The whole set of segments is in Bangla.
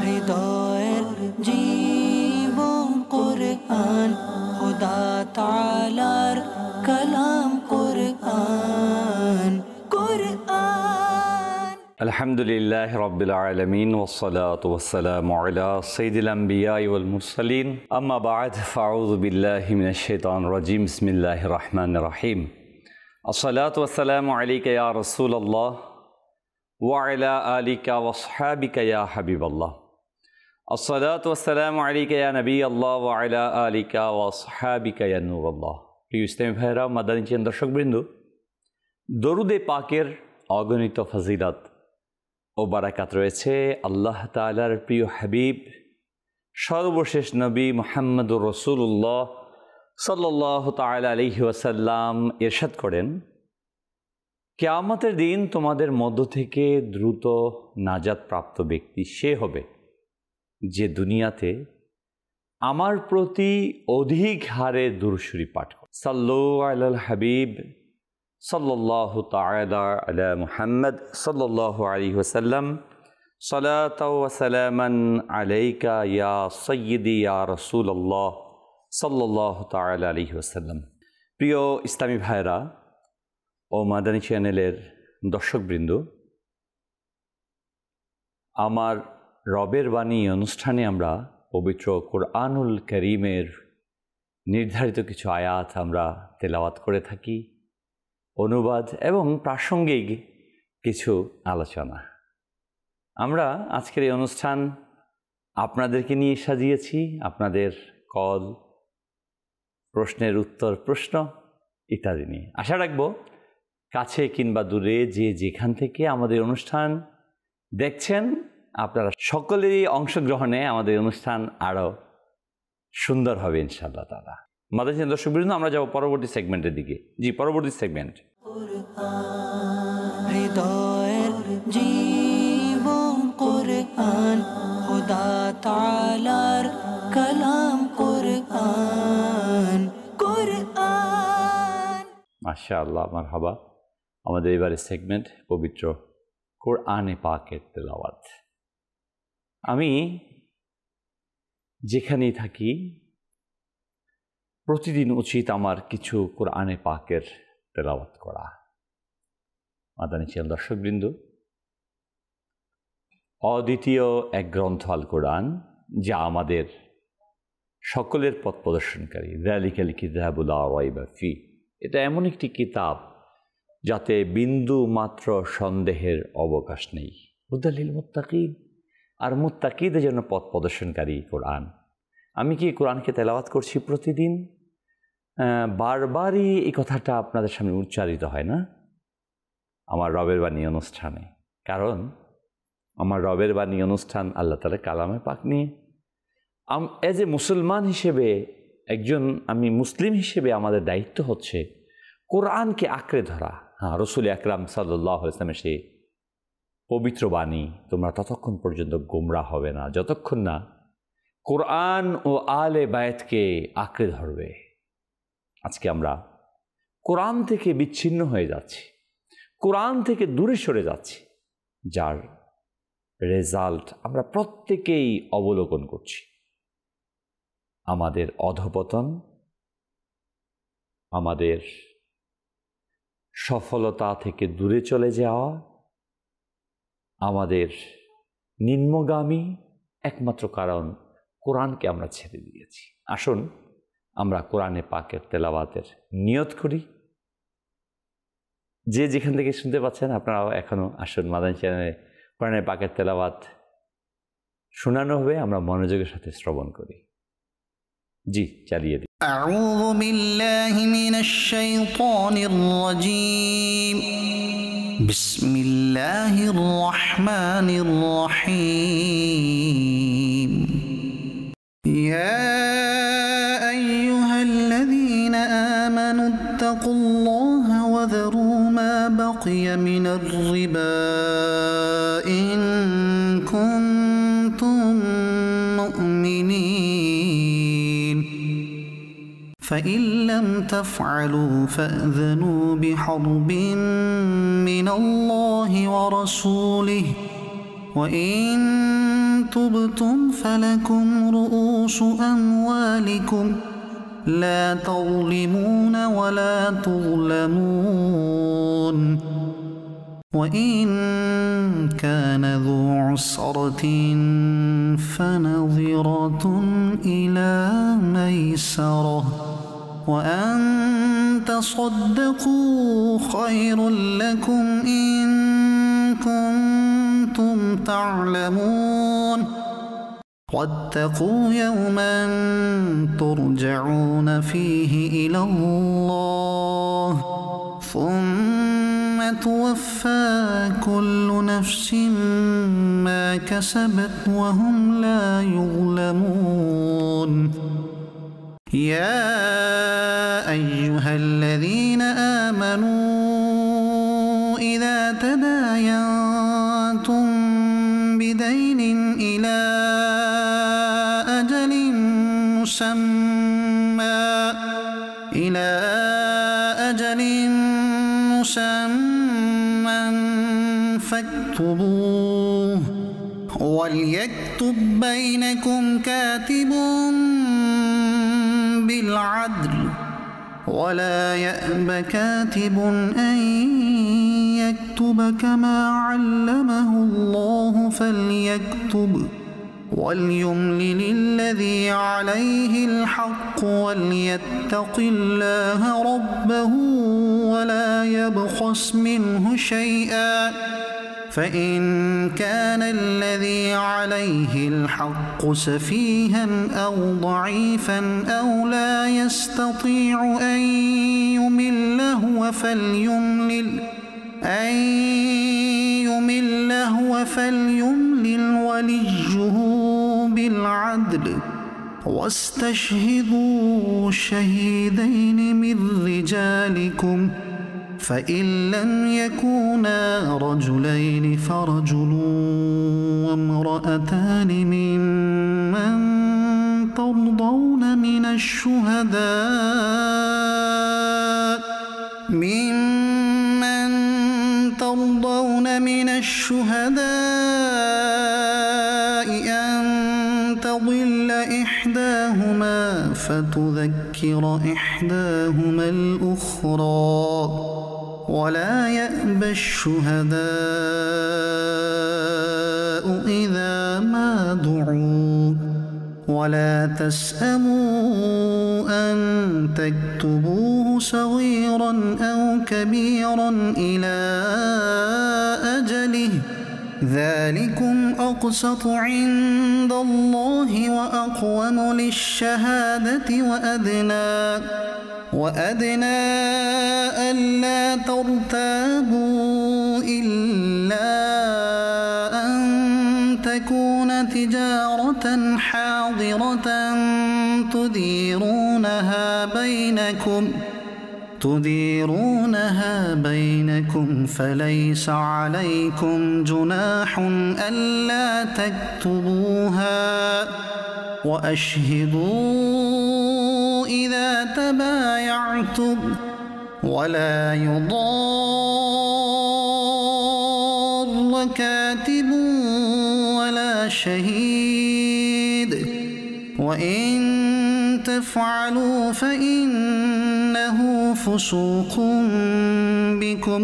হৃদয়ের জীবন কুরআন, খোদা তাআলার কালাম কুরআন। আলহামদুলিল্লাহ রাব্বিল আলামিন ওয়াসসালাতু ওয়াসসালামু আলা সাইয়্যিদিল আমবিয়া ওয়াল মুরসালিন আম্মা বা'দ ফাআউযু বিল্লাহি মিনাশ শাইতানির রাজীম বিসমিল্লাহির রহমানির রহিম আসসালাতু ওয়াসসালামু আলাইকা ইয়া রাসূলুল্লাহ ওয়া আলা আলিকা ওয়া আসহাবিকা ইয়া হাবিবাল্লাহ আসসালাতু ওয়াসসালামু আলাইকা ইয়া নবিয়াল্লাহ ওয়া আলা আলিকা ওয়া আসহাবিকা ইয়া নূরাল্লাহ। প্রিয় ইসলামী ভাইরা, মাদানী চ্যানেল দর্শকবৃন্দ, দরুদে পাকের অগণিত ফজিলত ও বারাকাত রয়েছে আল্লাহ তাআলার প্রিয় হাবিব সর্বশেষ নবী মুহাম্মদুর রাসূলুল্লাহ সাল্লাল্লাহু তাআলা আলাইহি ওয়াসাল্লাম ইরশাদ করেন, কিয়ামতের দিন তোমাদের মধ্য থেকে দ্রুত নাজাত প্রাপ্ত ব্যক্তি সে হবে যে দুনিয়াতে আমার প্রতি অধিক হারে দুরূদ শরীফ পাঠ করে। সাল্লু আলাল হাবিব সাল্লাল্লাহু তাআলা আলা মুহাম্মদ সাল্লাল্লাহু আলাইহি ওয়াসাল্লাম সালাতাও ওয়া সালামান আলাইকা ইয়া সাইয়্যিদি ইয়া রাসূলুল্লাহ সাল্লাল্লাহু তাআলা আলাইহি ওয়াসাল্লাম। প্রিয় ইসলামী ভাইরা ও মাদানী চ্যানেলের দর্শকবৃন্দ, আমার রবের বাণী অনুষ্ঠানে আমরা পবিত্র কুরআনুল কারীমের নির্ধারিত কিছু আয়াত আমরা তেলাওয়াত করে থাকি, অনুবাদ এবং প্রাসঙ্গিক কিছু আলোচনা। আমরা আজকের এই অনুষ্ঠান আপনাদেরকে নিয়ে সাজিয়েছি। আপনাদের কল, প্রশ্নের উত্তর, প্রশ্ন ইত্যাদি নিয়ে আশা রাখব কাছে কিংবা দূরে যে যেখান থেকে আমাদের অনুষ্ঠান দেখছেন, আপনারা সকলেরই অংশগ্রহণে আমাদের অনুষ্ঠান আরও সুন্দর হবে ইনশাআল্লাহ তাআলা। মাদানী চ্যানেল দর্শকবৃন্দ, আমরা যাব পরবর্তী সেগমেন্টের দিকে। পরবর্তী সেগমেন্ট হৃদয়ের জীবন কুরআন, খোদা তাআলার কালাম কুরআন। মাশাআল্লাহ, মারহাবা। আমাদের এবারের সেগমেন্ট পবিত্র কোরআনে পাকের তেলাওয়াত। আমি যেখানেই থাকি প্রতিদিন উচিত আমার কিছু কোরআনে পাকের তেলাওয়াত করা। মাদানী চ্যানেল দর্শকবৃন্দ, অদ্বিতীয় এক গ্রন্থ আল কোরআন, যা আমাদের সকলের পথ প্রদর্শনকারী। যালিকাল কিতাবু লা রাইবা ফি, এটা এমন একটি কিতাব যাতে বিন্দু মাত্র সন্দেহের অবকাশ নেই। হুদাল লিল মুত্তাকিন, আর মুত্তাকিদের জন্য পথ প্রদর্শনকারী কোরআন। আমি কি কোরআনকে তেলাওয়াত করছি প্রতিদিন? বারবারই এই কথাটা আপনাদের সামনে উচ্চারিত হয় না আমার রবের বাণী অনুষ্ঠানে, কারণ আমার রবের বাণী অনুষ্ঠান আল্লাহ তাআলার কালামে পাক নিয়ে। এজ এ মুসলমান হিসেবে, আমি মুসলিম হিসেবে আমাদের দায়িত্ব হচ্ছে কোরআনকে আঁকড়ে ধরা। হ্যাঁ, রাসূল আকরাম সাল্লাল্লাহু আলাইহি ওয়াসাল্লামের সেই পবিত্র বাণী, তোমরা ততক্ষণ পর্যন্ত গোমরা হবে না যতক্ষণ না কোরআন ও আলে বায়াতকে আঁকড়ে ধরবে। আজকে আমরা কোরআন থেকে বিচ্ছিন্ন হয়ে যাচ্ছি, কোরআন থেকে দূরে সরে যাচ্ছি, যার রেজাল্ট আমরা প্রত্যেকেই অবলোকন করছি। আমাদের অধঃপতন, আমাদের সফলতা থেকে দূরে চলে যাওয়া, আমাদের নিম্নগামী একমাত্র কারণ কোরআনকে আমরা ছেড়ে দিয়েছি। আসুন আমরা কোরআনে পাকের তেলাওয়াতের নিয়ত করি। যে যেখান থেকে শুনতে পাচ্ছেন আপনারাও এখনও আসুন, মাদানী চ্যানেলে কোরআনে পাকের তেলাওয়াত শোনানো হবে, আমরা মনোযোগের সাথে শ্রবণ করি। জি, চালিয়ে দিই। আউযু বিল্লাহি মিনাশ শাইতানির রাজীম। বিসমিল্লাহির রহমানির রহিম। ইয়া আইয়ুহাল্লাযীনা আমানুত্তাকুল্লাহা ওয়া যারু মা বাকিয়া মিনার রিবা ইন কুনতুম মুমিনিন। فإن لم تفعلوا فأذنوا بحرب من الله ورسوله وإن تبتم فلكم رؤوس أموالكم لا تظلمون ولا تظلمون وإن كان ذو عسرة فنظرة إلى ميسرة وأن تصدقوا خير لكم إن كنتم تعلمون واتقوا يوما ترجعون فيه إلى الله ثم توفى كل نفس ما كسبت وهم لا يظلمون يا أيها الذين آمنوا إذا تداينتم بدين إلى أجل مسمى فاكتبوه وليكتب بينكم كاتب بالعدل ولا يأب كاتب أن يكتب كما علمه الله فليكتب وليملل الذي عليه الحق وليتق الله ربه ولا يبخس منه شيئا فإن كان الذي عليه الحق سفيها أو ضعيفا أو لا يستطيع أن يمل هو فليملل وليه بالعدل واستشهدوا شهيدين من رجالكم فإن لم يكونا رجلين فرجل وامرأتان ممن ترضون من الشهداء أن تضل إحداهما فتذكر إحداهما الأخرى ولا يأبى الشهداء إذا ما دعوا ولا تسأموا أن تكتبوه صغيرا أو كبيرا إلى أجله ذلكم أقسط عند الله وأقوم للشهادة وأدنى ألا ترتابوا إلا أن تكون تجارة حاضرة تديرونها بينكم فليس عليكم جناح ألا تكتبوها وأشهدوا إذا تبايعتم ولا يضار كاتب ولا شهيد وإن تفعلوا فإنه فسوق بكم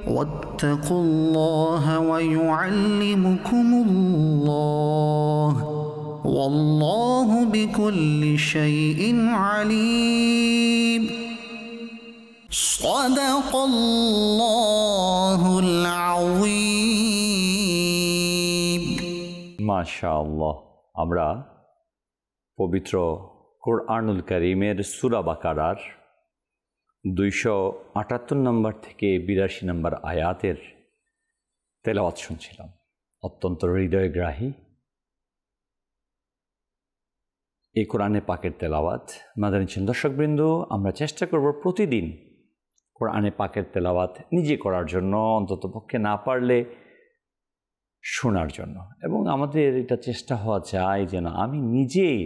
واتقوا الله ويعلمكم الله والله بكل شيء عليم صدق الله العظيم মাশাআল্লাহ। আমরা পবিত্র কুরআনুল কারীমের সূরা বাকারার 278 নম্বর থেকে 82 নম্বর আয়াতের তেলাওয়াত শুনছিলাম। অত্যন্ত হৃদয়গ্রাহী এই কোরআনে পাকের তেলাওয়াত। মাদানী দর্শকবৃন্দ, আমরা চেষ্টা করব প্রতিদিন কোরআনে পাকের তেলাওয়াত নিজে করার জন্য, অন্ততপক্ষে না পারলে শোনার জন্য, এবং আমাদের এটা চেষ্টা হওয়া চাই যেন আমি নিজেই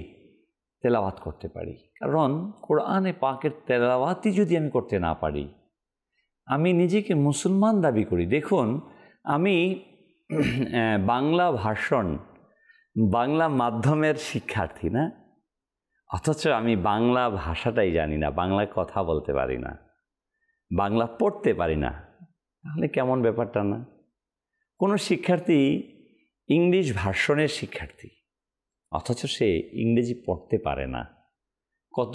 তেলাওয়াত করতে পারি। কারণ কোরআনে পাকের তেলাওয়াতই যদি আমি করতে না পারি, আমি নিজেকে মুসলমান দাবি করি। দেখুন, আমি বাংলা ভাষণ, বাংলা মাধ্যমের শিক্ষার্থী না, অথচ আমি বাংলা ভাষাটাই জানি না, বাংলায় কথা বলতে পারি না, বাংলা পড়তে পারি না। তাহলে কেমন ব্যাপারটা না? কোনো শিক্ষার্থী ইংলিশ ভার্সনের শিক্ষার্থী, অথচ সে ইংরেজি পড়তে পারে না। কত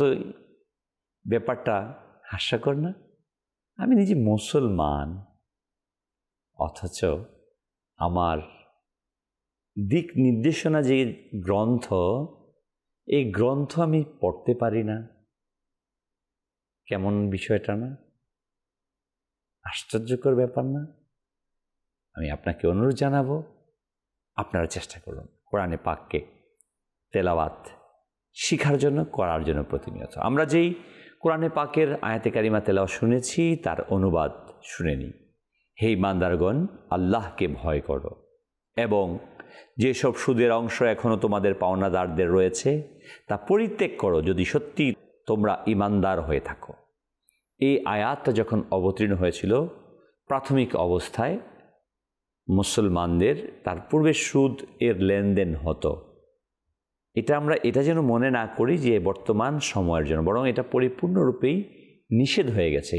ব্যাপারটা হাস্যকর না? আমি নিজে মুসলমান, অথচ আমার দিক নির্দেশনা যে গ্রন্থ, এই গ্রন্থ আমি পড়তে পারি না। কেমন বিষয়টা না? আশ্চর্যকর ব্যাপার না? আমি আপনাকে অনুরোধ জানাবো, আপনারা চেষ্টা করুন কোরআনে পাককে তেলাওয়াত শিখার জন্য, করার জন্য প্রতিনিয়ত। আমরা যেই কোরআনে পাকের আয়াতে কারিমা তেলাওয়াত শুনেছি, তার অনুবাদ শুনে নিই। হে ইমানদারগণ, আল্লাহকে ভয় করো এবং যেসব সুদের অংশ এখনও তোমাদের পাওনাদারদের রয়েছে তা পরিত্যাগ করো, যদি সত্যি তোমরা ইমানদার হয়ে থাকো। এই আয়াতটা যখন অবতীর্ণ হয়েছিল প্রাথমিক অবস্থায় মুসলমানদের, তার পূর্বে সুদ এর লেনদেন হতো। এটা যেন মনে না করি যে বর্তমান সময়ের জন্য, বরং এটা পরিপূর্ণরূপেই নিষেধ হয়ে গেছে।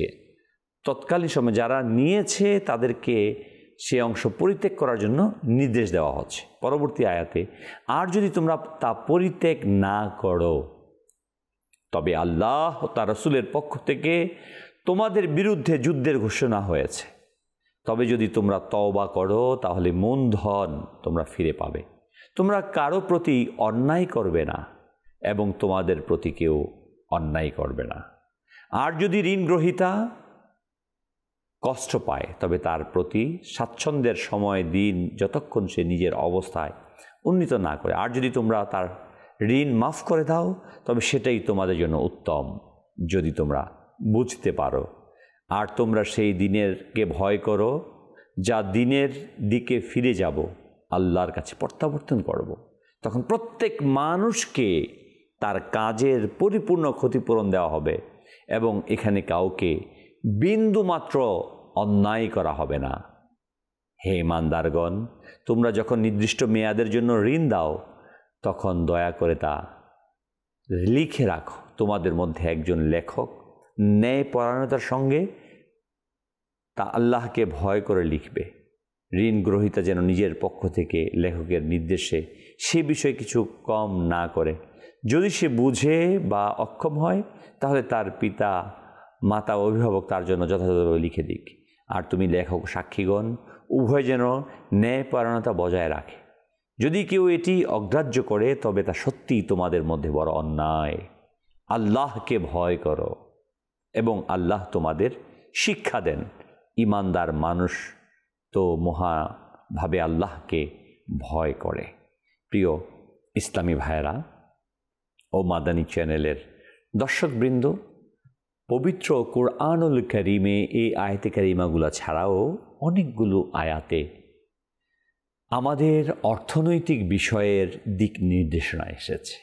তৎকালীন সময় যারা নিয়েছে তাদেরকে সে অংশ পরিত্যাগ করার জন্য নির্দেশ দেওয়া হচ্ছে পরবর্তী আয়াতে। আর যদি তোমরা তা পরিত্যাগ না করো, তবে আল্লাহ ও তার রাসূলের পক্ষ থেকে তোমাদের বিরুদ্ধে যুদ্ধের ঘোষণা হয়েছে। তবে যদি তোমরা তওবা করো, তাহলে মূলধন তোমরা ফিরে পাবে। তোমরা কারো প্রতি অন্যায় করবে না এবং তোমাদের প্রতি কেউ অন্যায় করবে না। আর যদি ঋণ গ্রহীতা কষ্ট পায়, তবে তার প্রতি স্বাচ্ছন্দ্যের সময় দিন, যতক্ষণ সে নিজের অবস্থায় উন্নীত না করে। আর যদি তোমরা তার ঋণ মাফ করে দাও, তবে সেটাই তোমাদের জন্য উত্তম, যদি তোমরা বুঝতে পারো। আর তোমরা সেই দিনেরকে ভয় করো, যা দিনের দিকে ফিরে যাব, আল্লাহর কাছে প্রত্যাবর্তন করব। তখন প্রত্যেক মানুষকে তার কাজের পরিপূর্ণ ক্ষতিপূরণ দেওয়া হবে এবং এখানে কাউকে বিন্দুমাত্র অন্যায় করা হবে না। হে ইমানদারগণ, তোমরা যখন নির্দিষ্ট মেয়াদের জন্য ঋণ দাও, তখন দয়া করে তা লিখে রাখো। তোমাদের মধ্যে একজন লেখক ন্যায়পরায়ণতার সঙ্গে তা আল্লাহকে ভয় করে লিখবে। ঋণ গ্রহীতা যেন নিজের পক্ষ থেকে লেখকের নির্দেশে সে বিষয়ে কিছু কম না করে। যদি সে বুঝে বা অক্ষম হয়, তাহলে তার পিতা, মাতা, অভিভাবক তার জন্য যথাযথভাবে লিখে দিক। আর তুমি লেখক, সাক্ষীগণ উভয় যেন ন্যায়পরায়ণতা বজায় রাখে। যদি কেউ এটি অগ্রাহ্য করে, তবে তা সত্যিই তোমাদের মধ্যে বড় অন্যায়। আল্লাহকে ভয় করো এবং আল্লাহ তোমাদের শিক্ষা দেন। ইমানদার মানুষ তো মহাভাবে আল্লাহকে ভয় করে। প্রিয় ইসলামী ভাইয়েরা ও মাদানী চ্যানেলের দর্শকবৃন্দ, পবিত্র কুরআনুল কারীমে এই আয়াতে কারিমাগুলো ছাড়াও অনেকগুলো আয়াতে আমাদের অর্থনৈতিক বিষয়ের দিক নির্দেশনা এসেছে।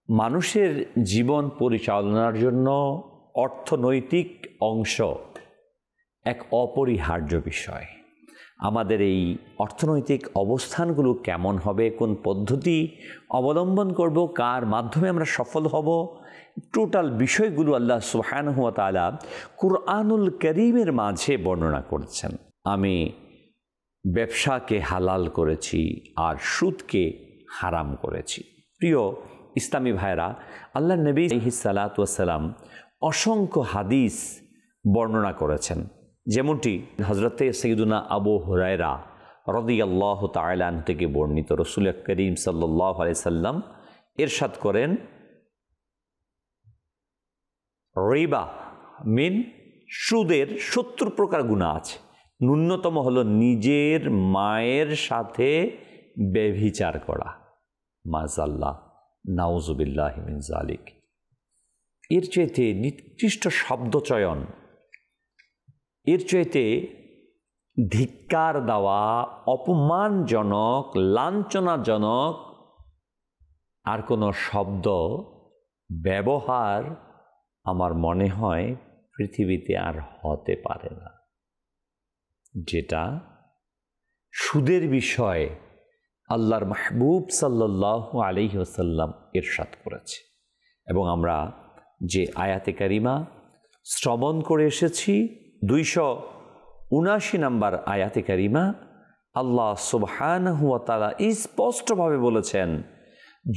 মানুষের জীবন পরিচালনার জন্য অর্থনৈতিক অংশ এক অপরিহার্য বিষয়। আমাদের এই অর্থনৈতিক অবস্থানগুলো কেমন হবে, কোন পদ্ধতি অবলম্বন করব, কার মাধ্যমে আমরা সফল হব, টোটাল বিষয়গুলো আল্লাহ সুবহানাহু ওয়া তাআলা কুরআনুল কারীমের মাঝে বর্ণনা করেছেন। আমি ব্যবসাকে হালাল করেছি আর সুদকে হারাম করেছি। প্রিয় ইসলামী ভাইরা, আল্লাহ নবী আলাইহিস সালাতু ওয়াস সালাম অসংখ্য হাদিস বর্ণনা করেছেন। যেমনটি হযরতে সাইয়্যিদুনা আবু হুরায়রা রাদিয়াল্লাহু তাআলা আনহু থেকে বর্ণিত, রাসূল করিম সাল্লাল্লাহু আলাইহি সাল্লাম ইরশাদ করেন, রিবা মিন, সুদের 70 প্রকার গুনাহ আছে। ন্যূনতম হলো নিজের মায়ের সাথে ব্যভিচার করা। মাযাল্লাহ, নাউযুবিল্লাহি মিন যালিক। এর চাইতে নিকৃষ্ট শব্দচয়ন, এর চাইতে ধিক্কার দেওয়া, অপমানজনক, লাঞ্ছনাজনক আর কোনো শব্দ ব্যবহার আমার মনে হয় পৃথিবীতে আর হতে পারে না, যেটা সুদের বিষয়ে আল্লাহর মাহবুব সাল্লাল্লাহু আলাইহি ওয়াসাল্লাম ইরশাদ করেছে, এবং আমরা যে আয়াতে কারিমা শ্রবণ করে এসেছি 279 নম্বর আয়াতে কারিমা, আল্লাহ সুবহানাহু ওয়া তাআলা স্পষ্টভাবে বলেছেন,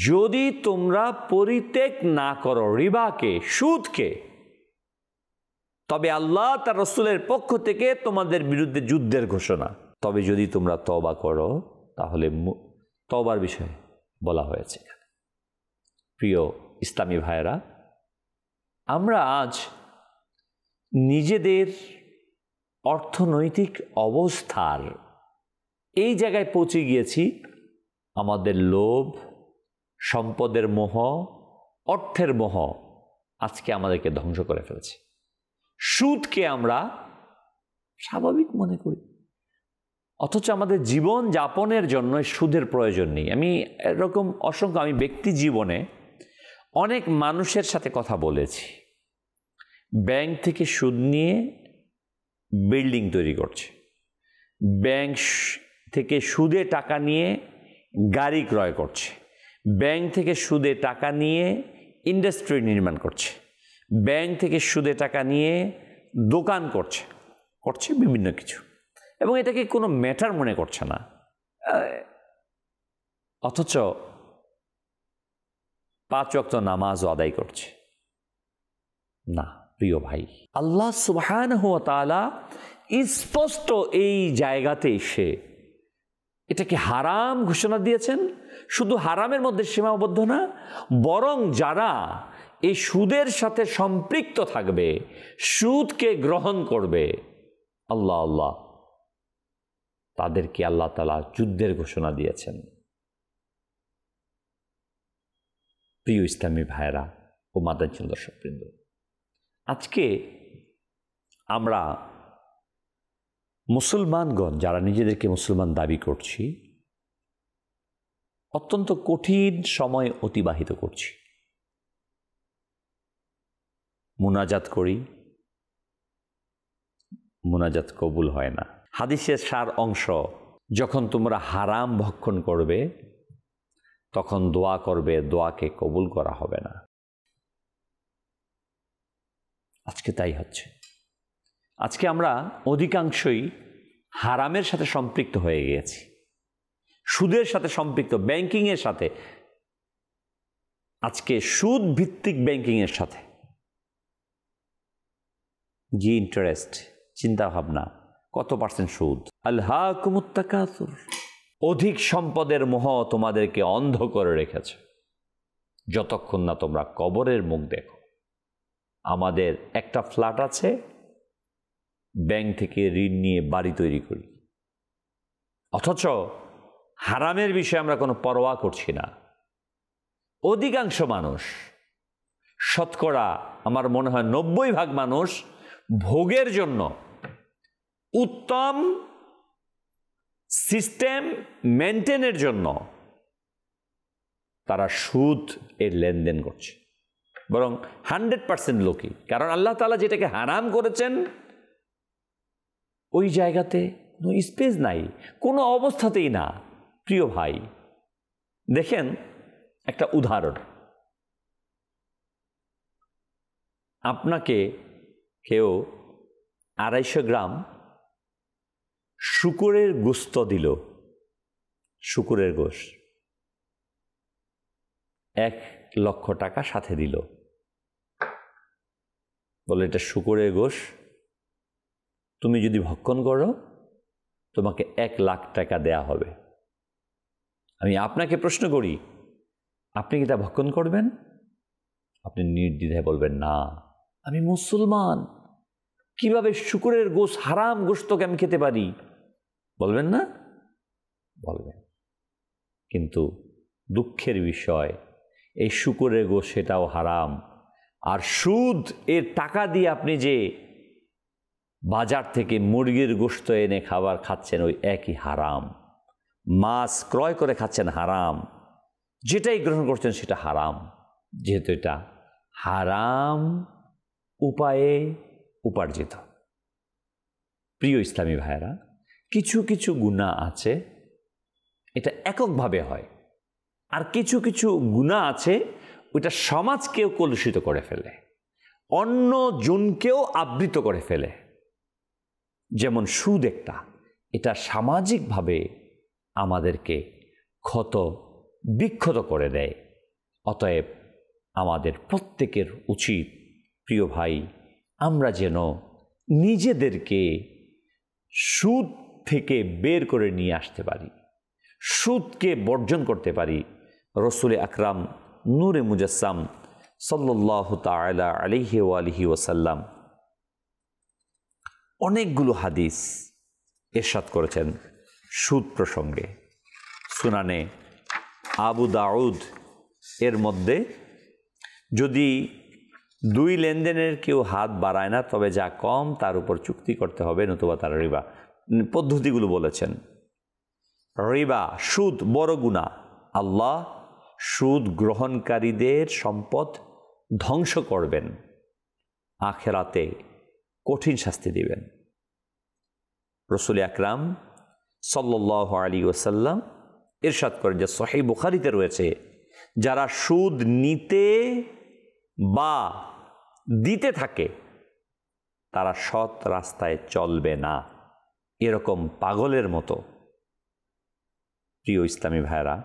যদি তোমরা পরিত্যাগ না করো রিবাকে, সুদকে, তবে আল্লাহ তার রাসূলের পক্ষ থেকে তোমাদের বিরুদ্ধে যুদ্ধের ঘোষণা। তবে যদি তোমরা তওবা করো, তাহলে তওবার বিষয়ে বলা হয়েছে। প্রিয় ইসলামী ভাইয়েরা, আমরা আজ নিজেদের অর্থনৈতিক অবস্থার এই জায়গায় পৌঁছে গিয়েছি, আমাদের লোভ, সম্পদের মোহ, অর্থের মোহ আজকে আমাদেরকে ধ্বংস করে ফেলেছে। সুদকে আমরা স্বাভাবিক মনে করি, অথচ আমাদের জীবন যাপনের জন্য সুদের প্রয়োজন নেই। আমি এরকম অসংখ্য, আমি ব্যক্তি জীবনে অনেক মানুষের সাথে কথা বলেছি, ব্যাংক থেকে সুদ নিয়ে বিল্ডিং তৈরি করছে, ব্যাংক থেকে সুদে টাকা নিয়ে গাড়ি ক্রয় করছে, ব্যাংক থেকে সুদে টাকা নিয়ে ইন্ডাস্ট্রি নির্মাণ করছে, ব্যাংক থেকে সুদে টাকা নিয়ে দোকান করছে বিভিন্ন কিছু, এবং এটাকে কোনো ম্যাটার মনে করছে না। অথচ 5 ওয়াক্ত নামাজও আদায় করছে না। প্রিয় ভাই, আল্লাহ সুবহানাহু ওয়া তাআলা স্পষ্ট এই জায়গাতে এসে এটাকে হারাম ঘোষণা দিয়েছেন। শুধু হারামের মধ্যে সীমাবদ্ধ না, বরং যারা এই সুদের সাথে সম্পৃক্ত থাকবে, সুদকে গ্রহণ করবে, আল্লাহ তাদেরকে আল্লাহ তাআলা যুদ্ধের ঘোষণা দিয়েছেন। প্রিয় ইসলামী ভাইয়েরা ও মাদানী দর্শকবৃন্দ, আজকে আমরা মুসলমানগণ যারা নিজেদেরকে মুসলমান দাবি করছি, অত্যন্ত কঠিন সময় অতিবাহিত করছি। মুনাজাত করি, মুনাজাত কবুল হয় না। হাদিসের সার অংশ, যখন তোমরা হারাম ভক্ষণ করবে তখন দোয়া করবে, দোয়াকে কবুল করা হবে না। আজকে তাই হচ্ছে। আজকে আমরা অধিকাংশই হারামের সাথে সম্পৃক্ত হয়ে গিয়েছি, সুদের সাথে সম্পৃক্ত, ব্যাংকিংয়ের সাথে, আজকে সুদ ভিত্তিক ব্যাংকিংয়ের সাথে। জি ইন্টারেস্ট, চিন্তা ভাবনা, কত পার্সেন্ট সুদ। আলহাকুমুত তাকাসুর, অধিক সম্পদের মোহ তোমাদেরকে অন্ধ করে রেখেছে, যতক্ষণ না তোমরা কবরের মুখ দেখো। আমাদের একটা ফ্ল্যাট আছে, ব্যাংক থেকে ঋণ নিয়ে বাড়ি তৈরি করি, অথচ হারামের বিষয়ে আমরা কোনো পরোয়া করছি না। অধিকাংশ মানুষ, শতকরা আমার মনে হয় 90% মানুষ ভোগের জন্য, উত্তম সিস্টেম মেনটেনের জন্য তারা সুদ এর লেনদেন করছে, বরং 100% লোকই। কারণ আল্লাহ তাআলা যেটাকে হারাম করেছেন ওই জায়গাতে কোনো স্পেস নাই, কোনো অবস্থাতেই না। প্রিয় ভাই, দেখেন একটা উদাহরণ। আপনাকে কেউ 250 গ্রাম শূকরের গোশত দিল, শূকরের গোশত, 1 লক্ষ টাকা সাথে দিল, বলে এটা শূকরের গোশত, তুমি যদি ভক্ষণ করো তোমাকে 1 লাখ টাকা দেয়া হবে। আমি আপনাকে প্রশ্ন করি, আপনি কি তা ভক্ষণ করবেন? আপনি নির্দ্বিধায় বলবেন না, আমি মুসলমান, কিভাবে শূকরের গোশত, হারাম গোশতকে আমি খেতে পারি? বলবেন না? বলবেন। কিন্তু দুঃখের বিষয়, এই শূকরের গোশত সেটাও হারাম, আর সুদ এর টাকা দিয়ে আপনি যে বাজার থেকে মুরগির গোশত এনে খাবার খাচ্ছেন, ওই একই হারাম। মাছ ক্রয় করে খাচ্ছেন, হারাম। যেটাই গ্রহণ করছেন সেটা হারাম, যেহেতু এটা হারাম উপায়ে উপার্জিত। প্রিয় ইসলামী ভাইয়েরা, কিছু কিছু গুনাহ আছে এটা এককভাবে হয়, আর কিছু কিছু গুনাহ আছে ওইটা সমাজকেও কলুষিত করে ফেলে, অন্য জনকেও আবৃত করে ফেলে। যেমন সুদ একটা, এটা সামাজিকভাবে আমাদেরকে ক্ষত বিক্ষত করে দেয়। অতএব আমাদের প্রত্যেকের উচিত, প্রিয় ভাই, আমরা যেন নিজেদেরকে সুদ থেকে বের করে নিয়ে আসতে পারি, সুদকে বর্জন করতে পারি। রসুল আকরাম নূরে মুজাসসাম সাল্লাল্লাহু তাআলা আলাইহি ওয়া আলিহি ওয়াসাল্লাম অনেকগুলো হাদিস ইরশাদ করেছেন সুদ প্রসঙ্গে। সুনানে আবু দাউদ এর মধ্যে যদি দুই লেনদেনের কেউ হাত বাড়ায় না, তবে যা কম তার উপর চুক্তি করতে হবে, নতুবা তার রিবা। পদ্ধতিগুলো বলেছেন। রিবা, সুদ বড় গুনাহ। আল্লাহ সুদ গ্রহণকারীদের সম্পদ ধ্বংস করবেন, আখিরাতে কঠিন শাস্তি দিবেন। রাসূল আকরাম সাল্লাল্লাহু আলাইহি ওয়াসাল্লাম ইরশাদ করেন, যে সহিহ বুখারীতে রয়েছে, যারা সুদ নিতে বা দিতে থাকে তারা সৎ রাস্তায় চলবে না, এরকম পাগলের মতো। প্রিয় ইসলামী ভাইরা,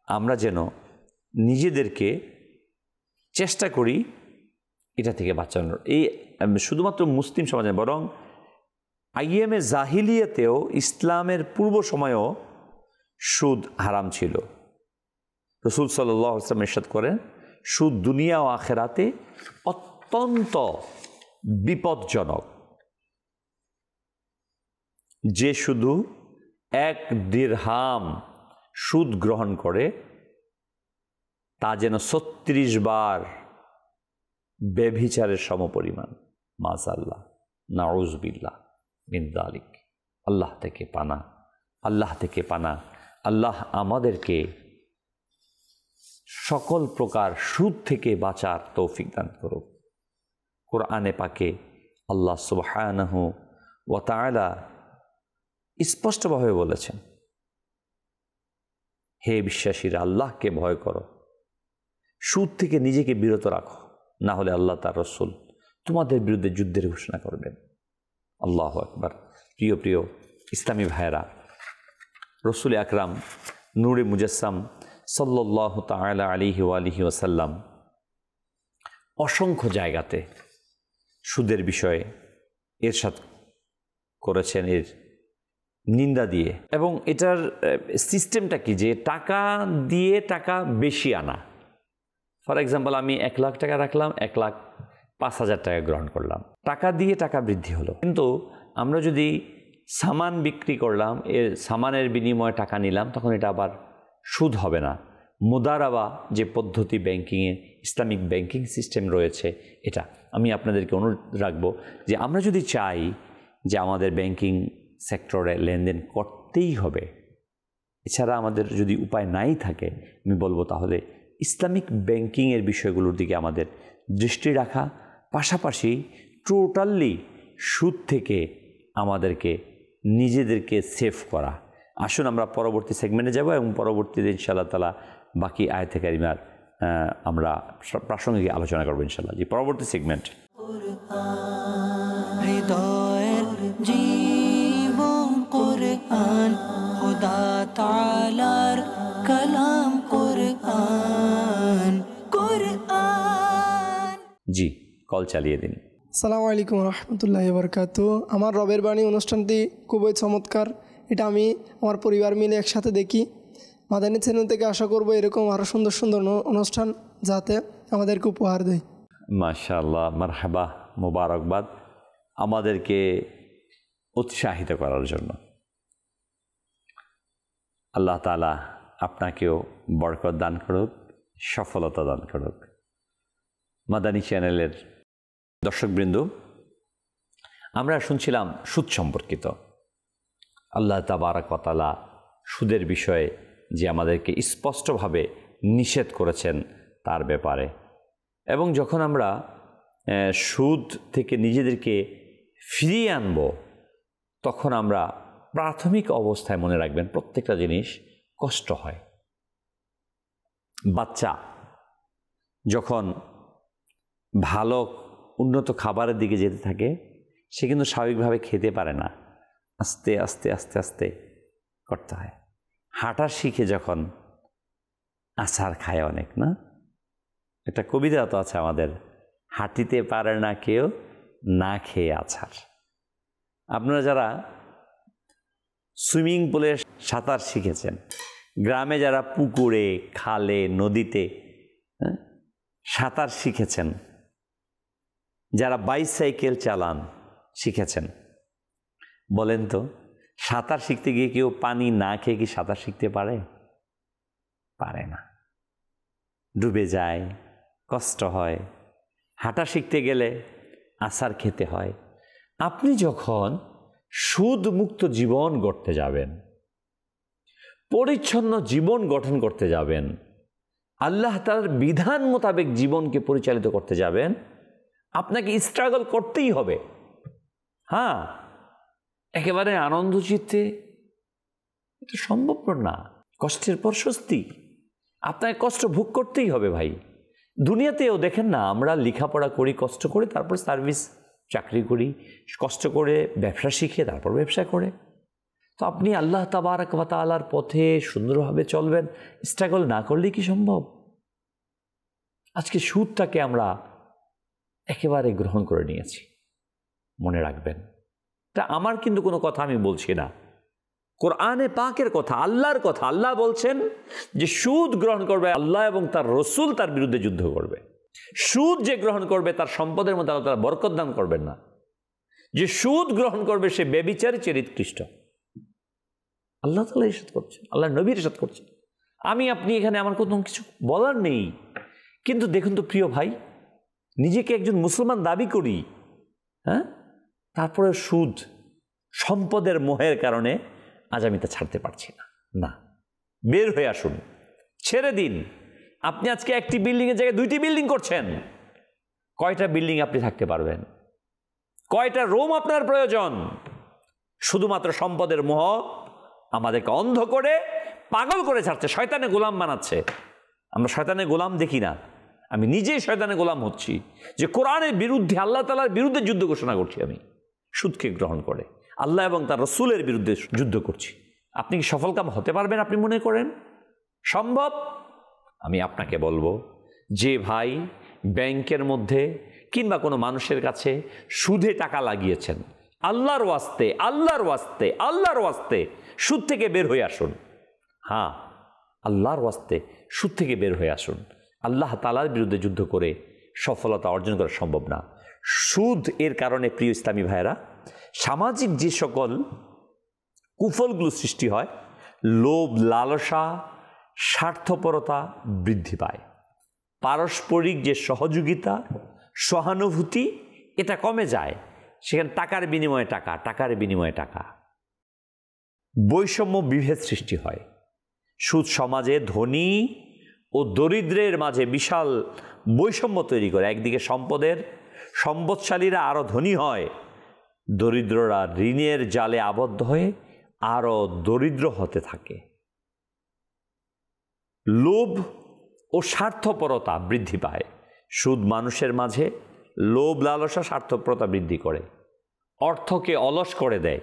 আমরা যেন নিজেদেরকে চেষ্টা করি এটা থেকে বাঁচানোর। এই শুধুমাত্র মুসলিম সমাজে, বরং আইএমএ জাহিলিয়াতেও, ইসলামের পূর্ব সময়েও সুদ হারাম ছিল। রাসূল সাল্লাল্লাহু আলাইহি ওয়াসাল্লাম ইরশাদ করেন, সুদ দুনিয়া ও আখিরাতে অত্যন্ত বিপজ্জনক। যে শুধু 1 দিরহাম সুদ গ্রহণ করে তা যেন 36 বার ব্যভিচারের সমপরিমাণ। মাযাল্লাহ, নাউযুবিল্লাহ মিন যালিক। আল্লাহ থেকে পানা, আল্লাহ থেকে পানা। আল্লাহ আমাদেরকে সকল প্রকার সুদ থেকে বাঁচার তৌফিক দান করুক। কোরআনে পাকে আল্লাহ সুবহানাহু ওয়া তাআলা স্পষ্টভাবে বলেছেন, হে বিশ্বাসীরা, আল্লাহকে ভয় করো, সুদ থেকে নিজেকে বিরত রাখো, না হলে আল্লাহ তার রাসূল তোমাদের বিরুদ্ধে যুদ্ধের ঘোষণা করবেন। আল্লাহু আকবার। প্রিয় প্রিয় ইসলামী ভাইয়েরা, রাসূল আকরাম নূরে মুজাসসাম সাল্লাল্লাহু তাআলা আলাইহি ওয়া আলিহি ওয়াসাল্লাম অসংখ্য জায়গাতে সুদের বিষয়ে ইরশাদ করেছেন, এর নিন্দা দিয়ে। এবং এটার সিস্টেমটা কি, যে টাকা দিয়ে টাকা বেশি আনা। ফর এক্সাম্পল, আমি 1 লাখ টাকা রাখলাম, 1,05,000 টাকা গ্রহণ করলাম, টাকা দিয়ে টাকা বৃদ্ধি হলো। কিন্তু আমরা যদি সামান বিক্রি করলাম, এর সামানের বিনিময়ে টাকা নিলাম, তখন এটা আবার সুদ হবে না। মুদারাবা যে পদ্ধতি ব্যাংকিংয়ে, ইসলামিক ব্যাংকিং সিস্টেম রয়েছে, এটা আমি আপনাদেরকে অনুরোধ রাখবো যে আমরা যদি চাই যে আমাদের ব্যাংকিং সেক্টরে লেনদেন করতেই হবে, এছাড়া আমাদের যদি উপায় নাই থাকে, আমি বলবো তাহলে ইসলামিক ব্যাংকিংয়ের বিষয়গুলোর দিকে আমাদের দৃষ্টি রাখা, পাশাপাশি টোটালি সুদ থেকে আমাদেরকে নিজেদেরকে সেভ করা। আসুন আমরা পরবর্তী সেগমেন্টে যাব এবং পরবর্তীতে ইনশাআল্লাহ তাআলা বাকি আয়াতে কারিমার আমরা প্রাসঙ্গিক আলোচনা করব ইনশাআল্লাহ। জি, পরবর্তী সেগমেন্ট। হৃদয়ের জীবন কুরআন, খোদা তাআলার কালাম কুরআন। কুরআন। জি, কল চালিয়ে দিন। আসসালামু আলাইকুম রহমতুল্লাহি ওয়া বারাকাতুহু। আমার রবের বাণী অনুষ্ঠানটি খুবই চমৎকার। এটা আমি আমার পরিবার মিলে একসাথে দেখি। মাদানী চ্যানেল থেকে আশা করব এরকম আরও সুন্দর সুন্দর অনুষ্ঠান যাতে আমাদেরকে উপহার দেয়। মাশাআল্লাহ, মারহাবা, মোবারকবাদ আমাদেরকে উৎসাহিত করার জন্য। আল্লাহ তাআলা আপনাকেও বরকত দান করুক, সফলতা দান করুক। মাদানী চ্যানেলের দর্শকবৃন্দ, আমরা শুনছিলাম সুদ সম্পর্কিত। আল্লাহ তাবারক ওয়া তাআলা সুদের বিষয়ে যে আমাদেরকে স্পষ্টভাবে নিষেধ করেছেন তার ব্যাপারে। এবং যখন আমরা সুদ থেকে নিজেদেরকে ফিরিয়ে আনব, তখন আমরা প্রাথমিক অবস্থায় মনে রাখবেন প্রত্যেকটা জিনিস কষ্ট হয়। বাচ্চা যখন ভালো উন্নত খাবারের দিকে যেতে থাকে সে কিন্তু স্বাভাবিকভাবে খেতে পারে না, আস্তে আস্তে আস্তে আস্তে করতে হয়। হাঁটা শিখে যখন আছাড় খায় অনেক, না? একটা কবিতা তো আছে আমাদের, হাঁটিতে পারে না কেউ না খেয়ে আছাড়। আপনারা যারা সুইমিং পুলে সাঁতার শিখেছেন, গ্রামে যারা পুকুরে খালে নদীতে সাঁতার শিখেছেন, যারা বাইসাইকেল চালান শিখেছেন, বলেন তো সাঁতার শিখতে গিয়ে কেউ পানি না খেয়ে কি সাঁতার শিখতে পারে? পারে না, ডুবে যায়, কষ্ট হয়। হাঁটা শিখতে গেলে আছাড় খেতে হয়। আপনি যখন সুদমুক্ত জীবন গড়তে যাবেন, পরিচ্ছন্ন জীবন গঠন করতে যাবেন, আল্লাহ তাআলার বিধান মোতাবেক জীবনকে পরিচালিত করতে যাবেন, আপনাকে স্ট্রাগল করতেই হবে। হ্যাঁ, একেবারে আনন্দ চিত্তে এটা সম্ভব না। কষ্টের পর স্বস্তি, আপনাকে কষ্ট ভোগ করতেই হবে ভাই। দুনিয়াতেও দেখেন না, আমরা লেখাপড়া করি কষ্ট করে, তারপর সার্ভিস চাকরি করি, কষ্ট করে ব্যবসা শিখে তারপর ব্যবসা করে। তো আপনি আল্লাহ তাবারক ওয়া তাআলার পথে সুন্দরভাবে চলবেন, স্ট্রাগল না করলে কি সম্ভব? আজকে সুদটাকে আমরা একেবারে গ্রহণ করে নিয়েছি, মনে রাখবেন। তা আমার কিন্তু কোনো কথা আমি বলছি না, কোরআনে পাকের কথা, আল্লাহর কথা। আল্লাহ বলছেন যে সুদ গ্রহণ করবে আল্লাহ এবং তার রসুল তার বিরুদ্ধে যুদ্ধ করবে। সুদ যে গ্রহণ করবে তার সম্পদের মধ্যে আল্লাহ তাআলা বরকত দান করবেন না। যে সুদ গ্রহণ করবে সে ব্যভিচারী চরিতকৃষ্ট। আল্লাহ তাআলা ইরশাদ করছেন, আল্লাহ নবী ইরশাদ করছেন। আমি আপনি এখানে আমার কোনো কিছু বলার নেই, কিন্তু দেখুন তো প্রিয় ভাই, নিজেকে একজন মুসলমান দাবি করি, হ্যাঁ, তারপরে সুদ সম্পদের মোহের কারণে আজ আমি তা ছাড়তে পারছি না। না, বের হয়ে আসুন, ছেড়ে দিন। আপনি আজকে একটি বিল্ডিংয়ের জায়গায় 2টি বিল্ডিং করছেন। কয়টা বিল্ডিং আপনি থাকতে পারবেন? কয়টা রুম আপনার প্রয়োজন? শুধুমাত্র সম্পদের মোহ আমাদেরকে অন্ধ করে পাগল করে ছাড়ছে, শয়তানে গোলাম বানাচ্ছে। আমরা শয়তানের গোলাম দেখি না, আমি নিজেই শয়তানের গোলাম হচ্ছি, যে কোরআনের বিরুদ্ধে, আল্লাহ তাআলার বিরুদ্ধে যুদ্ধ ঘোষণা করছি। আমি সুদকে গ্রহণ করে আল্লাহ এবং তার রসুলের বিরুদ্ধে যুদ্ধ করছি। আপনি কি সফলকাম হতে পারবেন আপনি মনে করেন? সম্ভব? আমি আপনাকে বলবো, যে ভাই ব্যাংকের মধ্যে কিংবা কোনো মানুষের কাছে সুদে টাকা লাগিয়েছেন, আল্লাহর ওয়াস্তে, আল্লাহর ওয়াস্তে, আল্লাহর ওয়াস্তে সুদ থেকে বের হয়ে আসুন। হ্যাঁ, আল্লাহর ওয়াস্তে সুদ থেকে বের হয়ে আসুন। আল্লাহ তাআলার বিরুদ্ধে যুদ্ধ করে সফলতা অর্জন করা সম্ভব না। সুদ এর কারণে প্রিয় ইসলামী ভাইয়েরা, সামাজিক যে সকল কুফলগুলো সৃষ্টি হয়, লোভ, লালসা, স্বার্থপরতা বৃদ্ধি পায়। পারস্পরিক যে সহযোগিতা, সহানুভূতি, এটা কমে যায়। সেখানে টাকার বিনিময়ে টাকা, টাকার বিনিময়ে টাকা, বৈষম্য, বিভেদ সৃষ্টি হয়। সুদ সমাজে ধনী ও দরিদ্রের মাঝে বিশাল বৈষম্য তৈরি করে। একদিকে সম্পদশালীরা আরও ধনী হয়, দরিদ্ররা ঋণের জালে আবদ্ধ হয়ে আরও দরিদ্র হতে থাকে। লোভ ও স্বার্থপরতা বৃদ্ধি পায়। সুদ মানুষের মাঝে লোভ, লালসা, স্বার্থপরতা বৃদ্ধি করে, অর্থকে অলস করে দেয়।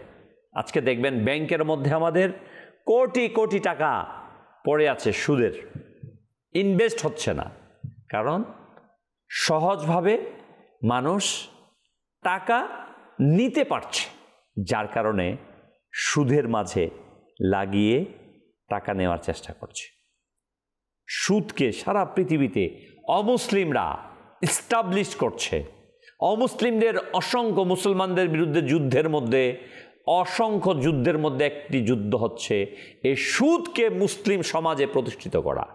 আজকে দেখবেন ব্যাংকের মধ্যে আমাদের কোটি কোটি টাকা পড়ে আছে সুদের, ইনভেস্ট হচ্ছে না। কারণ সহজভাবে মানুষ টাকা নিতে পারছে, যার কারণে সুদের মাঝে লাগিয়ে টাকা নেওয়ার চেষ্টা করছে। সুদকে সারা পৃথিবীতে অমুসলিমরা এস্টাবলিশ করছে। অমুসলিমদের অসংখ্য, মুসলমানদের বিরুদ্ধে যুদ্ধের মধ্যে, অসংখ্য যুদ্ধের মধ্যে একটি যুদ্ধ হচ্ছে এই সুদকে মুসলিম সমাজে প্রতিষ্ঠিত করা।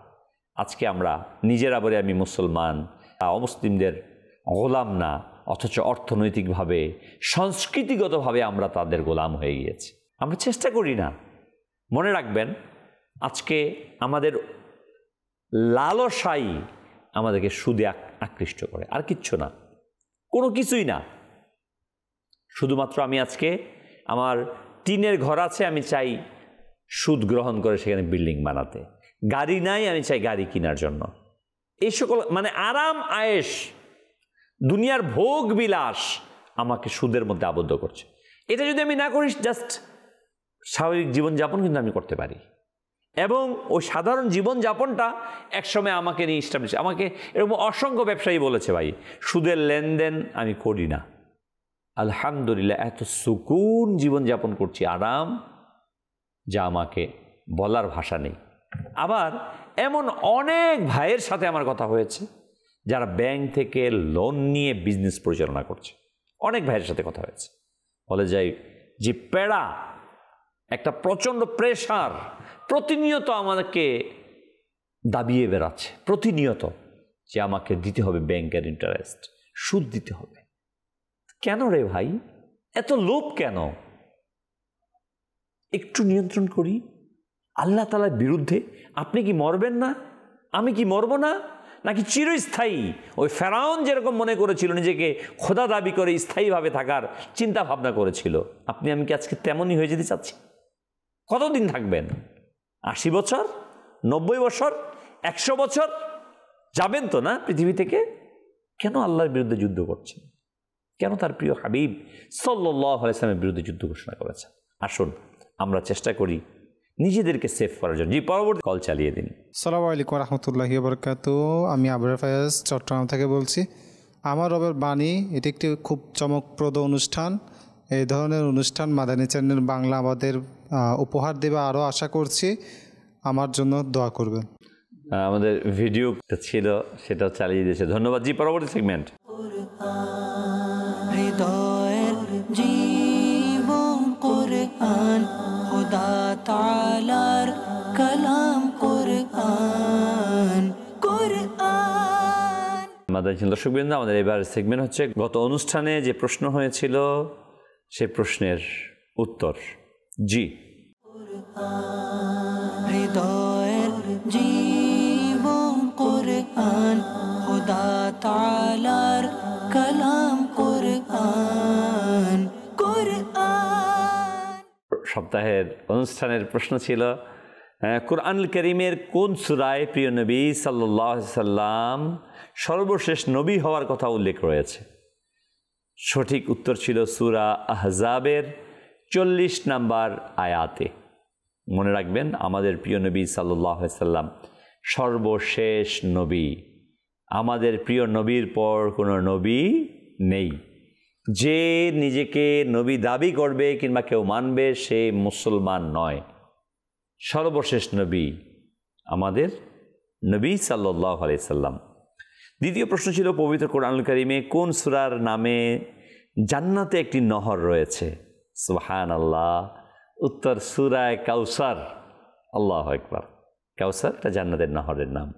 আজকে আমরা নিজেরা বলে আমি মুসলমান, অমুসলিমদের গোলাম না, অথচ অর্থনৈতিকভাবে, সংস্কৃতিগতভাবে আমরা তাদের গোলাম হয়ে গিয়েছি। আমরা চেষ্টা করি না। মনে রাখবেন, আজকে আমাদের লালসাই আমাদেরকে সুদে আকৃষ্ট করে, আর কিচ্ছু না, কোনো কিছুই না। শুধুমাত্র আমি আজকে আমার টিনের ঘর আছে, আমি চাই সুদ গ্রহণ করে সেখানে বিল্ডিং বানাতে। গাড়ি নাই, আমি চাই গাড়ি কেনার জন্য। এই সকল মানে আরাম আয়েশ, দুনিয়ার ভোগ বিলাস আমাকে সুদের মধ্যে আবদ্ধ করছে। এটা যদি আমি না করি, জাস্ট স্বাভাবিক জীবনযাপন কিন্তু আমি করতে পারি, এবং ওই সাধারণ জীবনযাপনটা একসময় আমাকে নিয়ে ইস্টাবলিশ। আমাকে এরকম অসংখ্য ব্যবসায়ী বলেছে, ভাই সুদের লেনদেন আমি করি না, আলহামদুলিল্লাহ এত সুকুন জীবনযাপন করছি, আরাম, যা আমাকে বলার ভাষা নেই। আবার এমন অনেক ভাইয়ের সাথে আমার কথা হয়েছে যারা ব্যাংক থেকে লোন নিয়ে বিজনেস পরিচালনা করছে। অনেক ভাইয়ের সাথে কথা হয়েছে, বলে যাই যে পেড়া, একটা প্রচণ্ড প্রেশার প্রতিনিয়ত আমাদেরকে দাবিয়ে বেড়াচ্ছে, প্রতিনিয়ত যে আমাকে দিতে হবে ব্যাংকের ইন্টারেস্ট, সুদ দিতে হবে। কেন রে ভাই, এত লোভ কেন? একটু নিয়ন্ত্রণ করি। আল্লাহ তাআলার বিরুদ্ধে আপনি কি মরবেন না? আমি কি মরব না? নাকি চিরস্থায়ী ওই ফেরাউন যেরকম মনে করেছিল নিজেকে খোদা দাবি করে স্থায়ীভাবে থাকার চিন্তা ভাবনা করেছিল, আপনি আমি কি আজকে তেমনই হয়ে যেতে চাচ্ছি? কতদিন থাকবেন? 80 বছর, 90 বছর, 100 বছর যাবেন তো না পৃথিবী থেকে? কেন আল্লাহর বিরুদ্ধে যুদ্ধ করছেন? কেন তার প্রিয় হাবিব সাল্লাল্লাহু আলাইহি ওয়াসাল্লামের বিরুদ্ধে যুদ্ধ ঘোষণা করেছেন? আসুন আমরা চেষ্টা করি নিজেদেরকে সেভ করার জন্য। জি, পরবর্তী কল চালিয়ে দিন। আসসালামু আলাইকুম রহমতুল্লাহি বারাকাতু। আমি আবরার ফায়াজ চট্টগ্রাম থেকে বলছি। আমার রবের বাণী এটি একটি খুব চমকপ্রদ অনুষ্ঠান। এই ধরনের অনুষ্ঠান মাদানী চ্যানেল বাংলা আমাদের উপহার দেবে, আরও আশা করছি। আমার জন্য দোয়া করবেন। আমাদের ভিডিওটা ছিল, সেটাও চালিয়ে দিয়েছে, ধন্যবাদ। জি, পরবর্তী সেগমেন্ট। হৃদয়ের জীবন কুরআন, খোদা তাআলার কালাম কুরআন, কুরআন। মাদানী চ্যানেল দর্শকবৃন্দ, আমাদের এবার সেগমেন্ট হচ্ছে গত অনুষ্ঠানে যে প্রশ্ন হয়েছিল সেই প্রশ্নের উত্তর। জি, হৃদয়ের জীবন কুরআন, খোদা তাআলার কালাম কুরআন, কুরআন। সপ্তাহের অনুষ্ঠানের প্রশ্ন ছিল কুরআনুল কারীমের কোন সূরায় প্রিয় নবী সাল্লাল্লাহু আলাইহি সাল্লাম সর্বশেষ নবী হওয়ার কথা উল্লেখ রয়েছে? সঠিক উত্তর ছিল সূরা আহজাবের 40 নম্বর আয়াতে। মনে রাখবেন, আমাদের প্রিয় নবী সাল্লাল্লাহু আলাইহি সাল্লাম সর্বশেষ নবী। আমাদের প্রিয় নবীর পর কোনো নবী নেই। যে নিজেকে নবী দাবি করবে কিংবা কেউ মানবে, সে মুসলমান নয়। সর্বশেষ নবী আমাদের নবী সাল্লাল্লাহু আলাইহি সাল্লাম। দ্বিতীয় প্রশ্ন ছিল পবিত্র কোরআনুল কারীমে কোন সূরার নামে জান্নাতে একটি নহর রয়েছে? সুবহানাল্লাহ। উত্তর সূরা কাউসার। আল্লাহু আকবার। কাউসার এটা জান্নাতের নহরের নাম।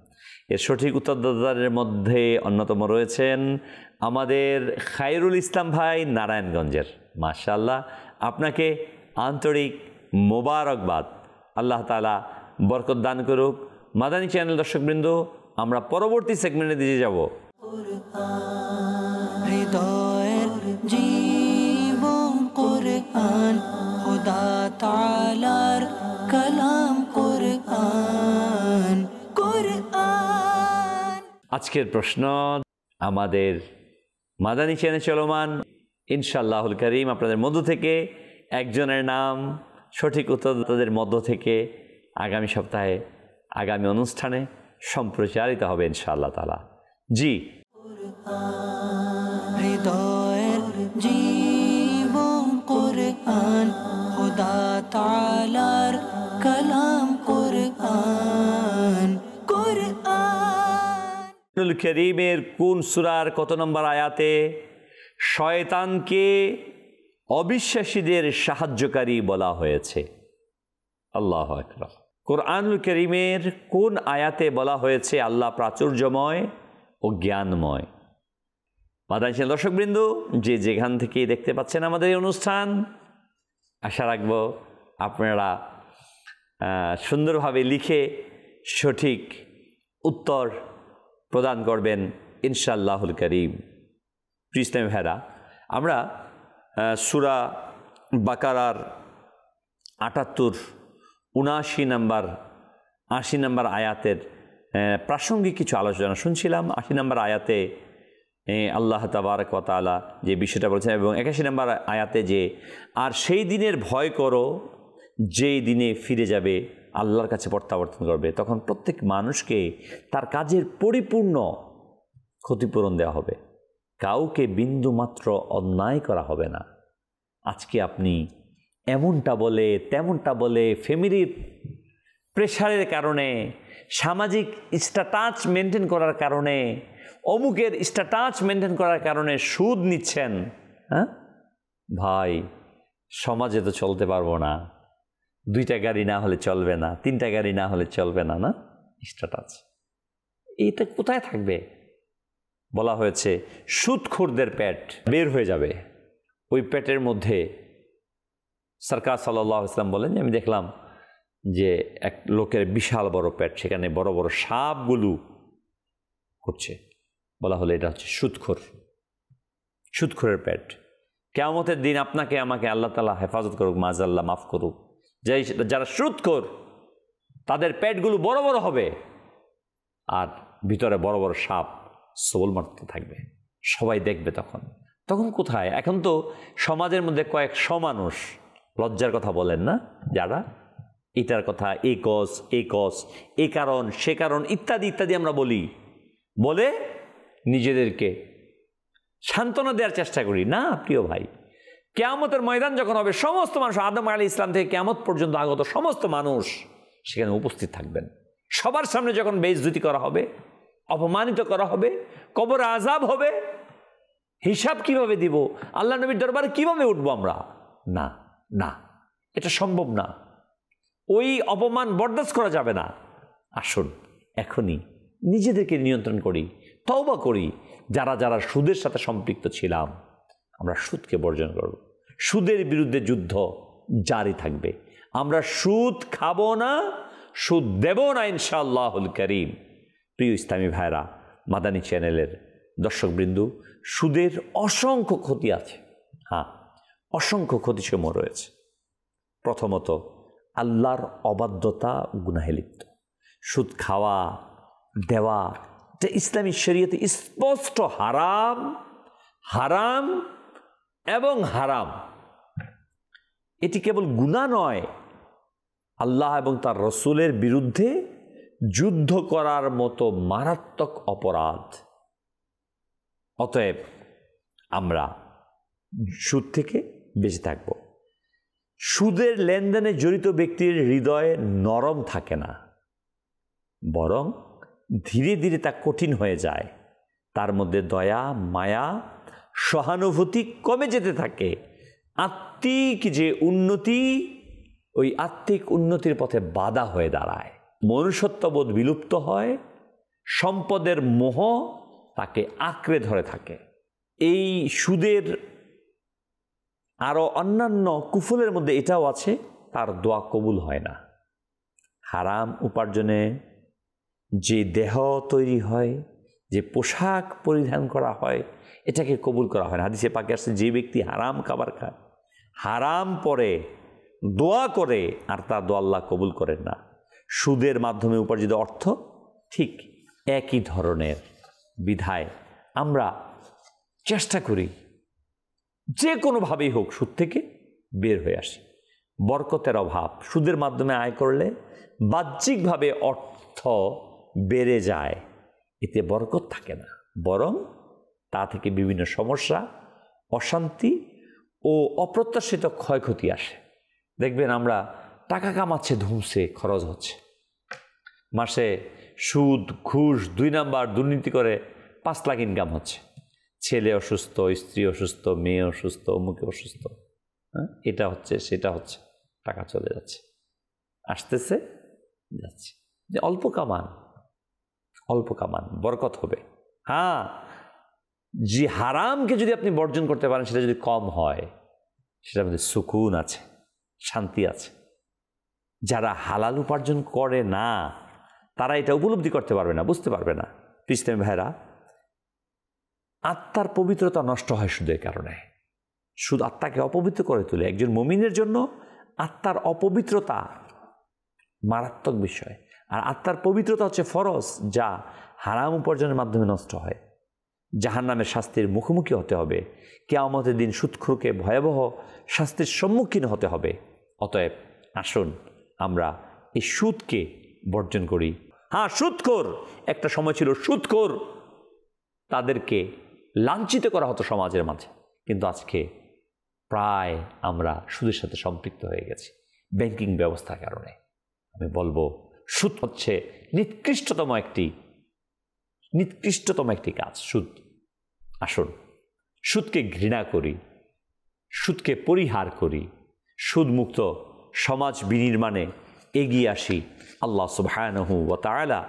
এর সঠিক উত্তরদাতাদের মধ্যে অন্যতম রয়েছেন আমাদের খায়রুল ইসলাম ভাই নারায়ণগঞ্জের। মাশাআল্লাহ, আপনাকে আন্তরিক মোবারকবাদ। আল্লাহ তাআলা বরকত দান করুক। মাদানী চ্যানেল দর্শকবৃন্দ, আমরা পরবর্তী সেগমেন্টে দিয়ে যাব। হৃদয়ের জীবন কুরআন, খোদা তাআলার কালাম কুরআন, কুরআন। আজকের প্রশ্ন আমাদের মাদানী চ্যানেল চলমান। ইনশাআল্লাহুল কারীম আপনাদের মধ্য থেকে একজনের নাম সঠিক উত্তরদাতাদের মধ্য থেকে আগামী সপ্তাহে আগামী অনুষ্ঠানে সম্প্রচারিত হবে ইনশাআল্লাহ তাআলা। জি, হৃদয়ের জীবন কুরআন, খোদা তাআলার কালাম কুরআন, কুরআন। কোরআনুল কারীমের কোন সূরার কত নম্বর আয়াতে শয়তানকে অবিশ্বাসীদের সাহায্যকারী বলা হয়েছে? আল্লাহু আকবার। কোরআনুল কারীমের কোন আয়াতে বলা হয়েছে আল্লাহ প্রাচুর্যময় ও জ্ঞানময়? মাদানী চ্যানেল দর্শকবৃন্দ, যে যেখান থেকে দেখতে পাচ্ছেন আমাদের এই অনুষ্ঠান, আশা রাখব আপনারা সুন্দরভাবে লিখে সঠিক উত্তর প্রদান করবেন ইনশাআল্লাহুল কারীম। প্রিয় ইসলামী ভাইরা, আমরা সূরা বাকারার ৭৮, ৭৯ নম্বর, ৮০ নম্বর আয়াতের প্রাসঙ্গিক কিছু আলোচনা শুনছিলাম। ৮০ নম্বর আয়াতে আল্লাহ তাবারক ওয়া তাআলা যে বিষয়টা বলছেন, এবং ৮১ নম্বর আয়াতে যে আর সেই দিনের ভয় করো যেই দিনে ফিরে যাবে আল্লাহর কাছে প্রত্যাবর্তন করবে, তখন প্রত্যেক মানুষকে তার কাজের পরিপূর্ণ ক্ষতিপূরণ দেওয়া হবে, কাউকে বিন্দুমাত্র অন্যায় করা হবে না। আজকে আপনি এমনটা বলে তেমনটা বলে ফ্যামিলির প্রেশারের কারণে, সামাজিক স্ট্যাটাস মেনটেন করার কারণে, অমুকের স্ট্যাটাস মেনটেন করার কারণে সুদ নিচ্ছেন। হ্যাঁ ভাই, সমাজে তো চলতে পারবো না, 2টা গাড়ি না হলে চলবে না, 3টা গাড়ি না হলে চলবে না, না স্ট্যাটাস এটা কোথায় থাকবে? বলা হয়েছে সুদখোরদের পেট বের হয়ে যাবে, ওই পেটের মধ্যে সরকার সাল্লাল্লাহু আলাইহি ওয়াসাল্লাম বলেন যে আমি দেখলাম যে এক লোকের বিশাল বড় পেট, সেখানে বড় বড় সাপগুলো করছে। বলা হলো এটা হচ্ছে সুদখোর, সুদখোরের পেট। কিয়ামতের দিন আপনাকে আমাকে আল্লাহ তাআলা হেফাজত করুক, মাআযাল্লাহ মাফ করুক, যারা সুদখোর তাদের পেটগুলো বড় বড় হবে আর ভিতরে বড় বড় সাপ সবল মারতে থাকবে, সবাই দেখবে। তখন কোথায়? এখন তো সমাজের মধ্যে কয়েকশো মানুষ লজ্জার কথা বলেন না, যারা এটার কথা এই কজ এই কারণ সে কারণ ইত্যাদি ইত্যাদি আমরা বলে নিজেদেরকে সান্ত্বনা দেওয়ার চেষ্টা করি। না প্রিয় ভাই, কিয়ামতের ময়দান যখন হবে, সমস্ত মানুষ আদম আলাইহিস সালাম থেকে কিয়ামত পর্যন্ত আগত সমস্ত মানুষ সেখানে উপস্থিত থাকবেন। সবার সামনে যখন বেইজ্জতি করা হবে, অপমানিত করা হবে, কবরে আযাব হবে, হিসাব কিভাবে দিব, আল্লাহ নবীর দরবারে কিভাবে উঠবো আমরা? না না, এটা সম্ভব না, ওই অপমান বরদাস্ত করা যাবে না। আসুন এখনই নিজেদেরকে নিয়ন্ত্রণ করি, তওবা করি। যারা সুদের সাথে সম্পৃক্ত ছিলাম, আমরা সুদকে বর্জন করব, সুদের বিরুদ্ধে যুদ্ধ জারি থাকবে। আমরা সুদ খাবো না, সুদ দেব না ইনশাআল্লাহুল কারীম। প্রিয় ইসলামী ভাইরা, মাদানী চ্যানেলের দর্শকবৃন্দ, সুদের অসংখ্য ক্ষতি আছে। হ্যাঁ, অসংখ্য ক্ষতিসমূহ রয়েছে। প্রথমত, আল্লাহর অবাধ্যতা গুনাহে লিপ্ত। সুদ খাওয়া দেওয়া এটা ইসলামী শরীয়তে স্পষ্ট হারাম, হারাম এবং হারাম। এটি কেবল গুনাহ নয়, আল্লাহ এবং তার রসুলের বিরুদ্ধে যুদ্ধ করার মতো মারাত্মক অপরাধ। অতএব আমরা সুদ থেকে বেঁচে থাকব। সুদের লেনদেনে জড়িত ব্যক্তির হৃদয় নরম থাকে না, বরং ধীরে ধীরে তা কঠিন হয়ে যায়। তার মধ্যে দয়া, মায়া, সহানুভূতি কমে যেতে থাকে। আত্মিক যে উন্নতি, ওই আত্মিক উন্নতির পথে বাধা হয়ে দাঁড়ায়। মনুষ্যত্ববোধ বিলুপ্ত হয়, সম্পদের মোহ তাকে আঁকড়ে ধরে থাকে। এই সুদের আরও অন্যান্য কুফলের মধ্যে এটাও আছে, তার দোয়া কবুল হয় না। হারাম উপার্জনে যে দেহ তৈরি হয়, যে পোশাক পরিধান করা হয়, এটাকে কবুল করা হয় না। হাদিসে পাকে আসছে, যে ব্যক্তি হারাম খাবার খায়, হারাম পরে দোয়া করে, আর তার দোয়া আল্লাহ কবুল করেন না। সুদের মাধ্যমে উপার্জিত অর্থ ঠিক একই ধরনের। বিধায় আমরা চেষ্টা করি যে কোনোভাবেই হোক সুদ থেকে বের হয়ে আসি। বরকতের অভাব, সুদের মাধ্যমে আয় করলে বাহ্যিকভাবে অর্থ বেড়ে যায়, এতে বরকত থাকে না, বরং তা থেকে বিভিন্ন সমস্যা, অশান্তি ও অপ্রত্যাশিত ক্ষয়ক্ষতি আসে। দেখবেন আমরা টাকা কামাচ্ছে ধুমসে খরচ হচ্ছে, মাসে সুদ, ঘুষ, 2 নাম্বার দুর্নীতি করে 5 লাখ ইনকাম হচ্ছে। ছেলে অসুস্থ, স্ত্রী অসুস্থ, মেয়ে অসুস্থ, অমুকে অসুস্থ, হ্যাঁ, এটা হচ্ছে সেটা হচ্ছে, টাকা চলে যাচ্ছে, আসতেছে যাচ্ছে। যে অল্প কামান, বরকত হবে। হ্যাঁ, যে হারামকে যদি আপনি বর্জন করতে পারেন, সেটা যদি কম হয়, সেটার মধ্যে সুকুন আছে, শান্তি আছে। যারা হালাল উপার্জন করে না, তারা এটা উপলব্ধি করতে পারবে না, বুঝতে পারবে না। ইসলামী ভাইরা, আত্মার পবিত্রতা নষ্ট হয় সুদের কারণে। সুদ আত্মাকে অপবিত্র করে তোলে। একজন মুমিনের জন্য আত্মার অপবিত্রতা মারাত্মক বিষয়, আর আত্মার পবিত্রতা হচ্ছে ফরজ, যা হারাম উপার্জনের মাধ্যমে নষ্ট হয়। জাহান্নামের শাস্তির মুখোমুখি হতে হবে, কিয়ামতের দিন সুদখোরকে ভয়াবহ শাস্তির সম্মুখীন হতে হবে। অতএব আসুন আমরা এই সুদকে বর্জন করি। হ্যাঁ, সুদখোর, একটা সময় ছিল সুদখোর তাদেরকে লাঞ্ছিত করা হতো সমাজের মাঝে, কিন্তু আজকে প্রায় আমরা সুদের সাথে সম্পৃক্ত হয়ে গেছি ব্যাংকিং ব্যবস্থার কারণে। আমি বলবো সুদ হচ্ছে নিকৃষ্টতম একটি কাজ, সুদ। আসুন সুদকে ঘৃণা করি, সুদকে পরিহার করি, সুদমুক্ত সমাজ বিনির্মাণে এগিয়ে আসি। আল্লাহ সুবহানাহু ওয়া তাআলা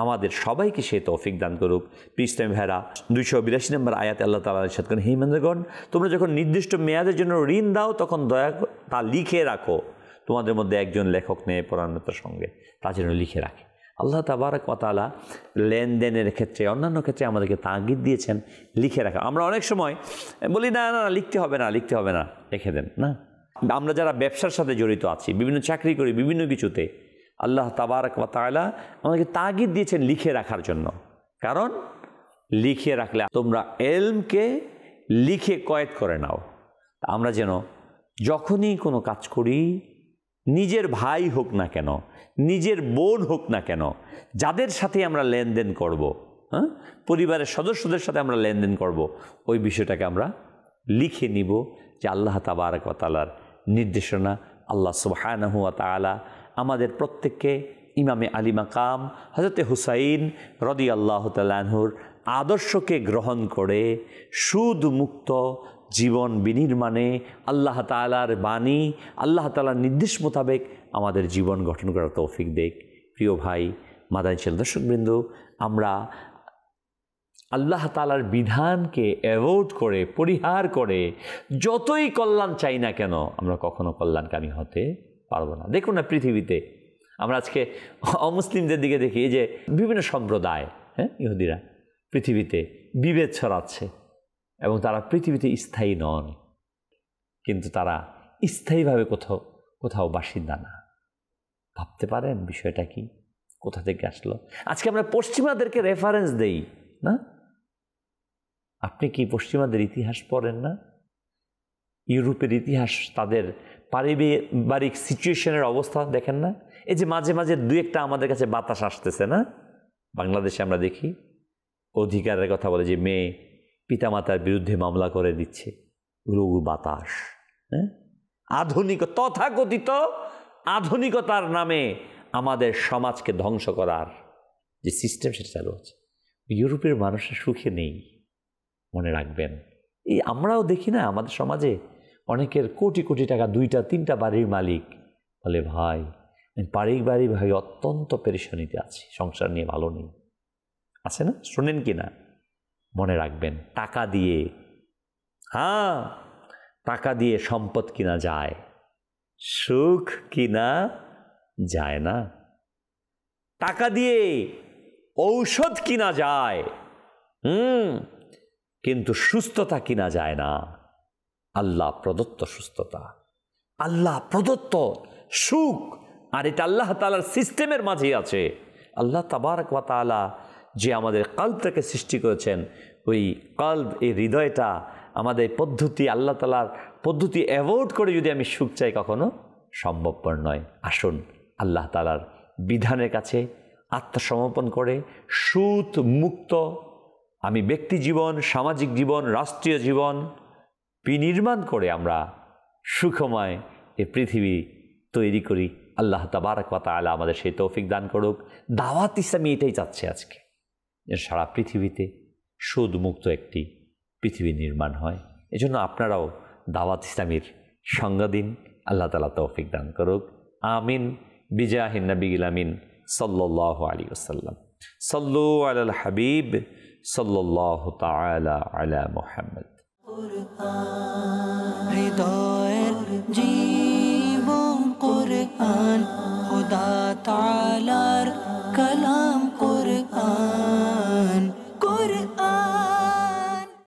আমাদের সবাইকে সে তৌফিক দান করুক। ইসলামী ভাইরা, 282 নম্বর আয়াতে আল্লাহ তাআলা ইরশাদ করেন, হে ইমানদারগণ, তোমরা যখন নির্দিষ্ট মেয়াদের জন্য ঋণ দাও তখন দয়া তা লিখে রাখো। তোমাদের মধ্যে একজন লেখক নেই পরায়ণতার সঙ্গে তা যেন লিখে রাখে। আল্লাহ তাবারক ওয়া তাআলা লেনদেনের ক্ষেত্রে, অন্যান্য ক্ষেত্রে আমাদেরকে তাগিদ দিয়েছেন লিখে রাখা। আমরা অনেক সময় বলি না না লিখতে হবে না, রেখে দেন না। আমরা যারা ব্যবসার সাথে জড়িত আছি, বিভিন্ন চাকরি করি, বিভিন্ন কিছুতে, আল্লাহ তাবারক ওয়া তাআলা আমাদেরকে তাগিদ দিয়েছেন লিখে রাখার জন্য। কারণ লিখে রাখলে তোমরা এলমকে লিখে কয়েদ করে নাও। আমরা যেন যখনই কোনো কাজ করি, নিজের ভাই হোক না কেন, নিজের বোন হোক না কেন, যাদের সাথে আমরা লেনদেন করব, পরিবারের সদস্যদের সাথে আমরা লেনদেন করব, ওই বিষয়টাকে আমরা লিখে নিব যে আল্লাহ তাবারক ওয়া তাআলার নির্দেশনা। আল্লাহ সুবহানাহু ওয়া তাআলা আমাদের প্রত্যেককে ইমামে আলী মাকাম হযরতে হুসাইন রাদিয়াল্লাহু তাআলা আনহুর আদর্শকে গ্রহণ করে সুদমুক্ত জীবন বিনির্মাণে আল্লাহ তাআলার বাণী, আল্লাহ তাআলার নির্দেশ মোতাবেক আমাদের জীবন গঠন করার তৌফিক দেখ। প্রিয় ভাই, মাদানী চ্যানেল দর্শকবৃন্দ, আমরা আল্লাহ তাআলার বিধানকে অ্যাভয়েড করে, পরিহার করে যতই কল্যাণ চাই না কেন, আমরা কখনো কল্যাণকামী হতে পারবো না। দেখুন না, পৃথিবীতে আমরা আজকে অমুসলিমদের দিকে দেখি যে বিভিন্ন সম্প্রদায়, ইহুদিরা পৃথিবীতে বিভেদ ছড়াচ্ছে এবং তারা পৃথিবীতে স্থায়ী নন, কিন্তু তারা স্থায়ীভাবে কোথাও বাসিন্দা না। ভাবতে পারেন বিষয়টা কি, কোথা থেকে আসলো? আজকে আমরা পশ্চিমাদেরকে রেফারেন্স দেই না? আপনি কি পশ্চিমাদের ইতিহাস পড়েন না? ইউরোপের ইতিহাস, তাদের পারিবারিক সিচুয়েশনের অবস্থা দেখেন না? এই যে মাঝে মাঝে দুই একটা আমাদের কাছে বাতাস আসতেছে না, বাংলাদেশে আমরা দেখি অধিকারের কথা বলে যে মেয়ে পিতামাতার বিরুদ্ধে মামলা করে দিচ্ছে, রঘু বাতাস। তথাকথিত আধুনিকতার নামে আমাদের সমাজকে ধ্বংস করার যে সিস্টেম, সেটা চালু হচ্ছে। ইউরোপের মানুষের সুখে নেই, মনে রাখবেন। এই আমরাও দেখি না আমাদের সমাজে অনেকের কোটি কোটি টাকা, 2টা 3টা বাড়ির মালিক, বলে ভাই পারিবারিক ভাই অত্যন্ত পেরেশানিতে আছি, সংসার নিয়ে ভালো নেই, আছে না? শোনেন কি না? মনে রাখবেন, টাকা দিয়ে, টাকা দিয়ে সম্পদ কিনা যায়, সুখ কিনা যায় না। টাকা দিয়ে ঔষধ কিনা যায়, কিন্তু সুস্থতা কিনা যায় না। আল্লাহ প্রদত্ত সুস্থতা, আল্লাহ প্রদত্ত সুখ, আর এটা আল্লাহ তাআলার সিস্টেমের মাঝেই আছে। আল্লাহ তাবারক ওয়া তাআলা যে আমাদের কলবটাকে সৃষ্টি করেছেন, ওই কলব, এই হৃদয়টা, আমাদের পদ্ধতি, আল্লাহ তাআলার পদ্ধতি অ্যাভয়েড করে যদি আমি সুখ চাই, কখনো সম্ভবপর নয়। আসুন আল্লাহ তাআলার বিধানের কাছে আত্মসমর্পণ করে সুদ মুক্ত আমি ব্যক্তি জীবন, সামাজিক জীবন, রাষ্ট্রীয় জীবন বিনির্মাণ করে আমরা সুখময় এই পৃথিবী তৈরি করি। আল্লাহ তাবারক ওয়া তাআলা আমাদের সেই তৌফিক দান করুক। দাওয়াত ইসলামী এটাই চাচ্ছে আজকে, যে সারা পৃথিবীতে সুদমুক্ত একটি পৃথিবী নির্মাণ হয়। এজন্য আপনারাও দাওয়াত ইসলামীর সঙ্গ দিন। আল্লাহ তাআলা তৌফিক দান করুক। আমিন। বিজাহিন নবিয়িল আমিন সাল্লাল্লাহু আলাইহি ওয়াসাল্লাম। সাল্লু আলাল হাবিব সাল্লাল্লাহু তাআলা আলা মুহাম্মদ।